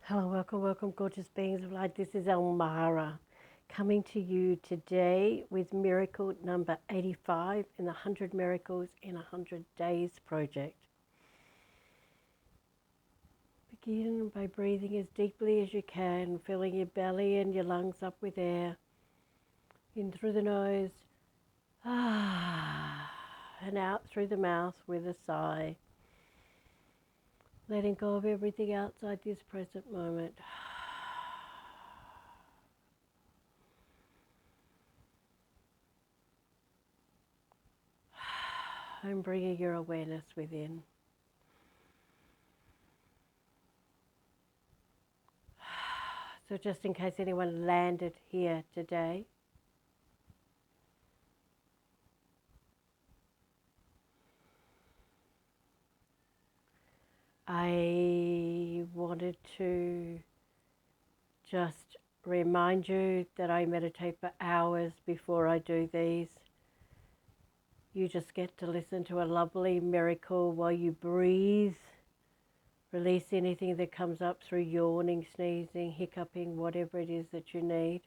Hello, welcome, gorgeous beings of light. This is Elmara coming to you today with miracle number 85 in the 100 Miracles in 100 Days project. Begin by breathing as deeply as you can, filling your belly and your lungs up with air. In through the nose, and out through the mouth with a sigh. Letting go of everything outside this present moment. And bringing your awareness within. So just in case anyone landed here today, I wanted to just remind you that I meditate for hours before I do these. You just get to listen to a lovely miracle while you breathe. Release anything that comes up through yawning, sneezing, hiccuping, whatever it is that you need.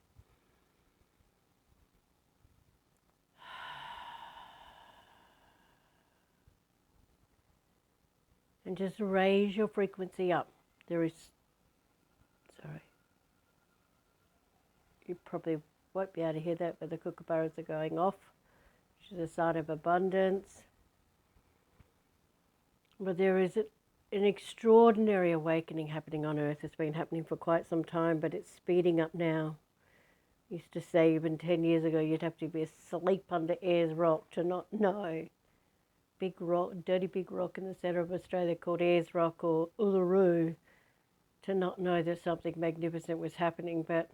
And just raise your frequency up. Sorry. You probably won't be able to hear that, but the kookaburras are going off, which is a sign of abundance. But there is an extraordinary awakening happening on Earth. It's been happening for quite some time, but it's speeding up now. I used to say even 10 years ago you'd have to be asleep under Ayers Rock to not know. Big rock, dirty big rock in the centre of Australia called Ayers Rock or Uluru, to not know that something magnificent was happening. But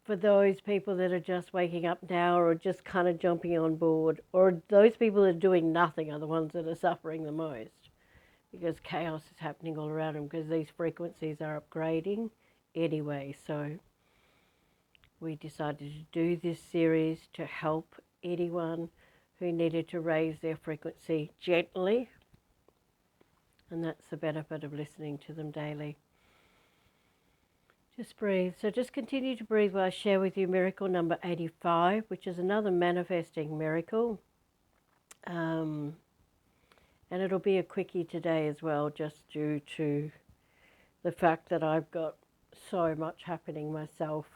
for those people that are just waking up now or just kind of jumping on board, or those people that are doing nothing are the ones that are suffering the most, because chaos is happening all around them because these frequencies are upgrading anyway. So we decided to do this series to help anyone who needed to raise their frequency gently, and that's the benefit of listening to them daily. Just breathe. So just continue to breathe while I share with you miracle number 85, which is another manifesting miracle. And it'll be a quickie today as well, just due to the fact that I've got so much happening myself.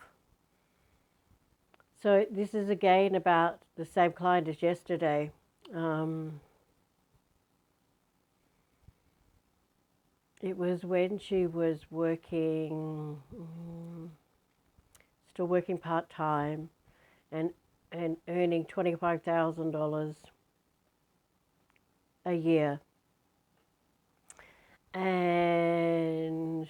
So this is again about the same client as yesterday. It was when she was working, still working part-time and earning $25,000 a year. And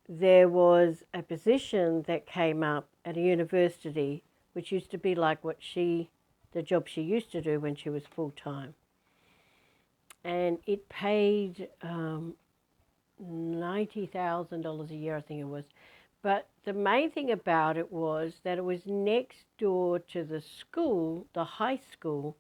there was a position that came up at a university, which used to be like the job she used to do when she was full-time. And it paid $90,000 a year, I think it was. But the main thing about it was that it was next door to the school, the high school,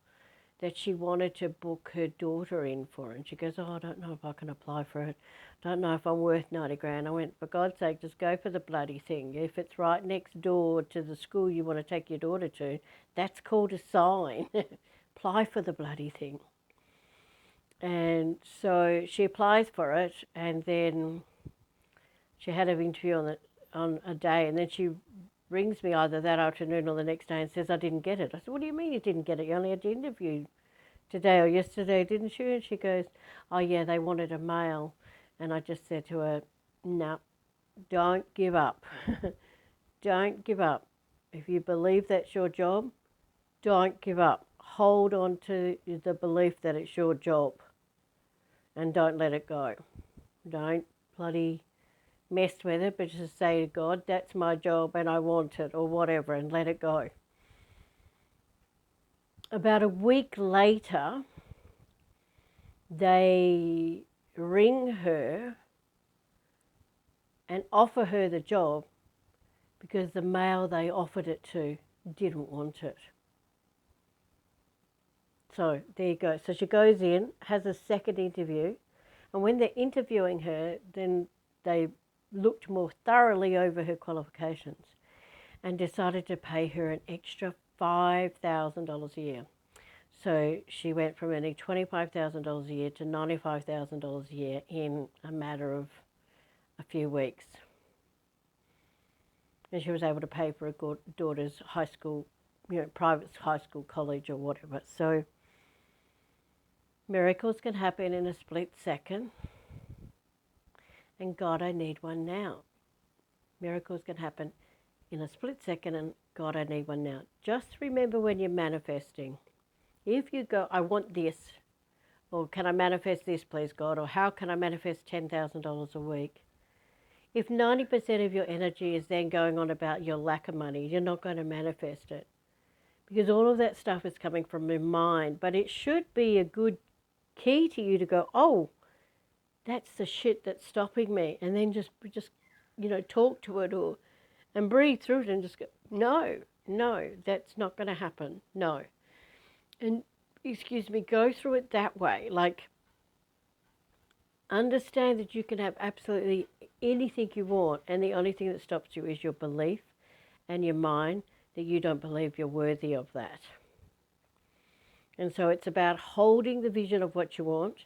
that she wanted to book her daughter in for. And she goes, I don't know if I can apply for it. Don't know if I'm worth 90 grand. I went, for God's sake, just go for the bloody thing. If it's right next door to the school you want to take your daughter to, that's called a sign. Apply for the bloody thing. And so she applies for it, and then she had an interview on a day, and then she rings me either that afternoon or the next day and says, I didn't get it. I said, what do you mean you didn't get it? You only had the interview today or yesterday, didn't you? And she goes, oh yeah, they wanted a male. And I just said to her, no, don't give up. Don't give up. If you believe that's your job, don't give up. Hold on to the belief that it's your job and don't let it go. Don't bloody mess with it, but just say to God, that's my job and I want it, or whatever, and let it go. About a week later, they ring her and offer her the job because the male they offered it to didn't want it. So there you go. So she goes in, has a second interview, And when they're interviewing her, then they looked more thoroughly over her qualifications and decided to pay her an extra $5,000 a year. So she went from earning $25,000 a year to $95,000 a year in a matter of a few weeks. And she was able to pay for her daughter's high school, private high school, college or whatever. So miracles can happen in a split second. And God, I need one now. Miracles can happen in a split second, and God, I need one now. Just remember when you're manifesting, if you go, I want this, or can I manifest this, please, God, or how can I manifest $10,000 a week? If 90% of your energy is then going on about your lack of money, you're not going to manifest it. Because all of that stuff is coming from your mind. But it should be a good key to you to go, oh, that's the shit that's stopping me. And then just talk to it and breathe through it and just go, no, that's not going to happen. No. And, go through it that way. Like, understand that you can have absolutely anything you want, and the only thing that stops you is your belief and your mind that you don't believe you're worthy of that. And so it's about holding the vision of what you want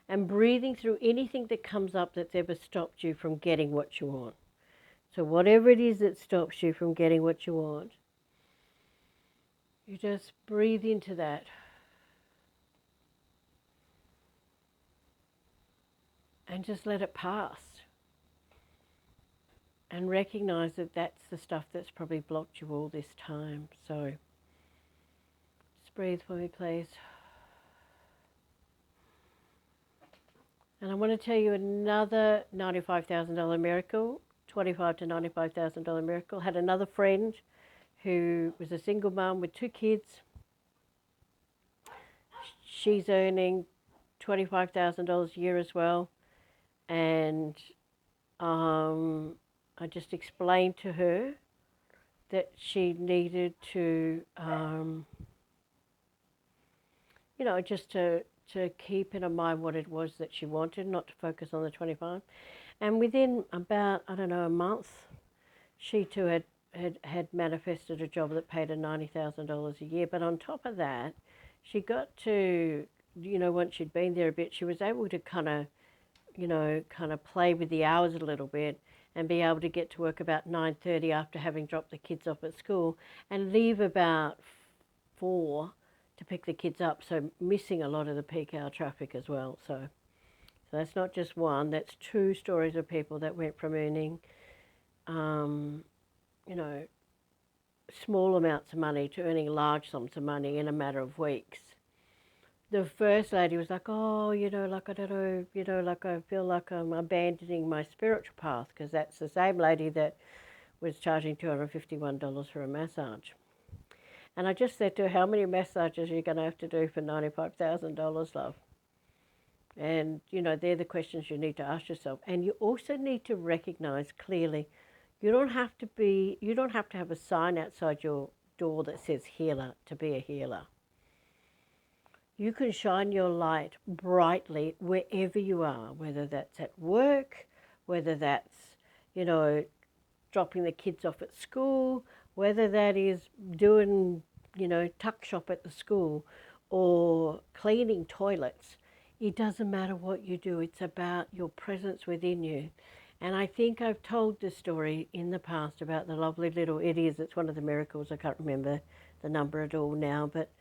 and breathing through anything that comes up that's ever stopped you from getting what you want. So whatever it is that stops you from getting what you want, you just breathe into that. And just let it pass. And recognize that that's the stuff that's probably blocked you all this time. So just breathe for me, please. And I want to tell you another $95,000 miracle, $25,000 to $95,000 miracle. Had another friend who was a single mom with 2 kids. She's earning $25,000 a year as well. And I just explained to her that she needed to, just to keep in her mind what it was that she wanted, not to focus on the 25. And within about, a month, she too had manifested a job that paid her $90,000 a year. But on top of that, she got to, once she'd been there a bit, she was able to kind of play with the hours a little bit and be able to get to work about 9:30 after having dropped the kids off at school and leave about 4 to pick the kids up, so missing a lot of the peak hour traffic as well. So that's not just one, that's 2 stories of people that went from earning, small amounts of money to earning large sums of money in a matter of weeks. The first lady was like, oh, I don't know, I feel like I'm abandoning my spiritual path, because that's the same lady that was charging $251 for a massage. And I just said to her, how many massages are you going to have to do for $95,000, love? And, they're the questions you need to ask yourself. And you also need to recognize clearly, you don't have to have a sign outside your door that says healer to be a healer. You can shine your light brightly wherever you are, whether that's at work, whether that's, dropping the kids off at school, whether that is doing, tuck shop at the school or cleaning toilets. It doesn't matter what you do. It's about your presence within you. And I think I've told this story in the past about the lovely little, it's one of the miracles, I can't remember the number at all now, but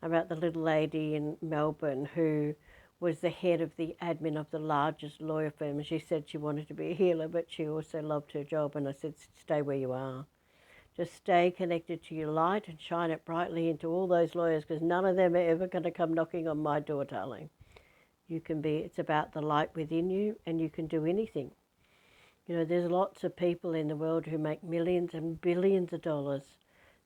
about the little lady in Melbourne who was the head of the admin of the largest lawyer firm. And she said she wanted to be a healer, but she also loved her job. And I said, stay where you are. Just stay connected to your light and shine it brightly into all those lawyers, because none of them are ever going to come knocking on my door, darling. It's about the light within you, and you can do anything. There's lots of people in the world who make millions and billions of dollars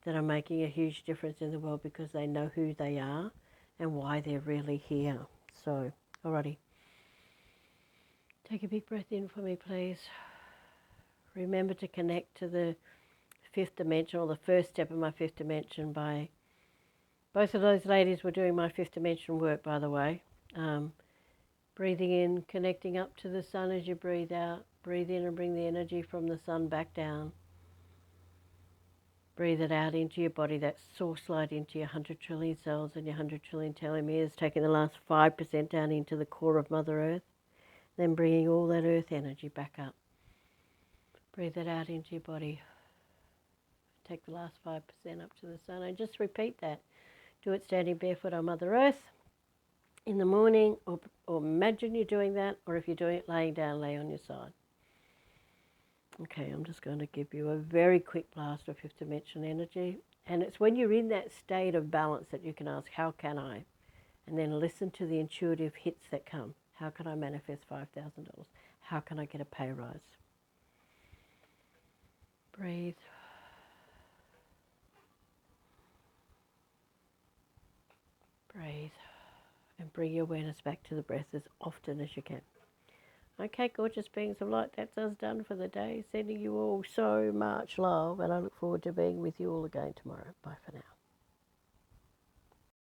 that are making a huge difference in the world because they know who they are and why they're really here. So, alrighty. Take a big breath in for me, please. Remember to connect to the 5th dimension, or the first step of my 5th dimension. Both of those ladies were doing my 5th dimension work, by the way, Breathing in, connecting up to the sun as you breathe out. Breathe in and bring the energy from the sun back down. Breathe it out into your body, that source light into your 100 trillion cells and your 100 trillion telomeres, taking the last 5% down into the core of Mother Earth, then bringing all that earth energy back up. Breathe it out into your body. Take the last 5% up to the sun and just repeat that. Do it standing barefoot on Mother Earth in the morning, or imagine you're doing that, or if you're doing it laying down, lay on your side. Okay, I'm just going to give you a very quick blast of fifth dimension energy. And it's when you're in that state of balance that you can ask, how can I? And then listen to the intuitive hits that come. How can I manifest $5,000? How can I get a pay rise? Breathe. Breathe. And bring your awareness back to the breath as often as you can. Okay, gorgeous beings of light, that's us done for the day. Sending you all so much love, and I look forward to being with you all again tomorrow. Bye for now.